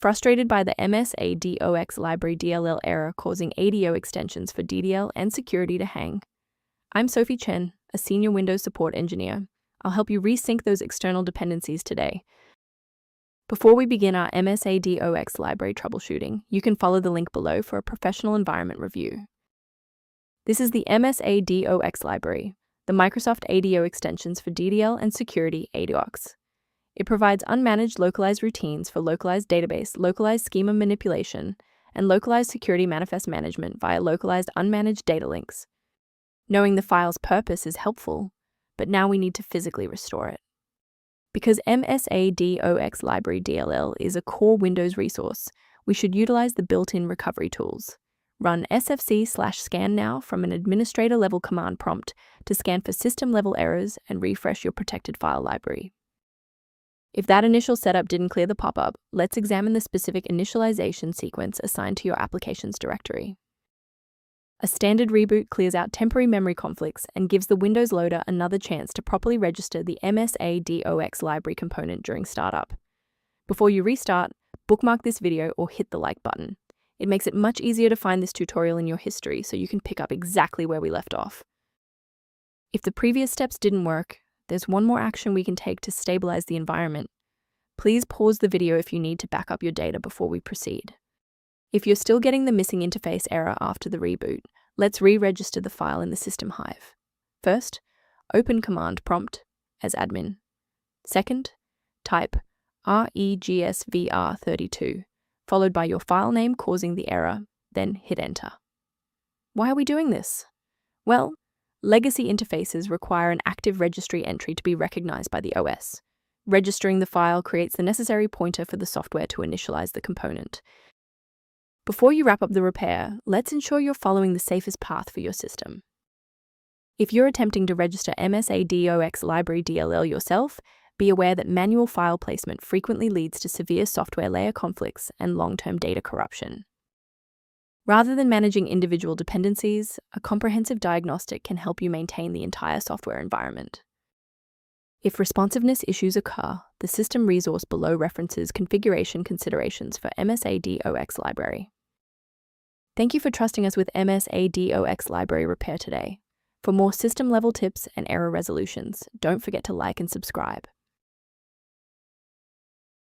Frustrated by the Msadox library DLL error causing ADO extensions for DDL and Security to hang? I'm Sophie Chen, a senior Windows support engineer. I'll help you resync those external dependencies today. Before we begin our Msadox library troubleshooting, you can follow the link below for a professional environment review. This is the Msadox library, the Microsoft ADO extensions for DDL and Security ADOX. It provides unmanaged localized routines for localized database, localized schema manipulation, and localized security manifest management via localized unmanaged data links. Knowing the file's purpose is helpful, but now we need to physically restore it. Because Msadox library DLL is a core Windows resource, we should utilize the built-in recovery tools. Run sfc/scan now from an administrator-level command prompt to scan for system-level errors and refresh your protected file library. If that initial setup didn't clear the pop-up, let's examine the specific initialization sequence assigned to your applications directory. A standard reboot clears out temporary memory conflicts and gives the Windows loader another chance to properly register the Msadox library component during startup. Before you restart, bookmark this video or hit the like button. It makes it much easier to find this tutorial in your history so you can pick up exactly where we left off. If the previous steps didn't work, there's one more action we can take to stabilize the environment. Please pause the video if you need to back up your data before we proceed. If you're still getting the missing interface error after the reboot, let's re-register the file in the system hive. First, open command prompt as admin. Second, type regsvr32, followed by your file name causing the error, then hit enter. Why are we doing this? Well, legacy interfaces require an active registry entry to be recognized by the OS. Registering the file creates the necessary pointer for the software to initialize the component. Before you wrap up the repair, let's ensure you're following the safest path for your system. If you're attempting to register Msadox library DLL yourself, be aware that manual file placement frequently leads to severe software layer conflicts and long-term data corruption. Rather than managing individual dependencies, a comprehensive diagnostic can help you maintain the entire software environment. If responsiveness issues occur, the system resource below references configuration considerations for Msadox library. Thank you for trusting us with Msadox library repair today. For more system-level tips and error resolutions, don't forget to like and subscribe.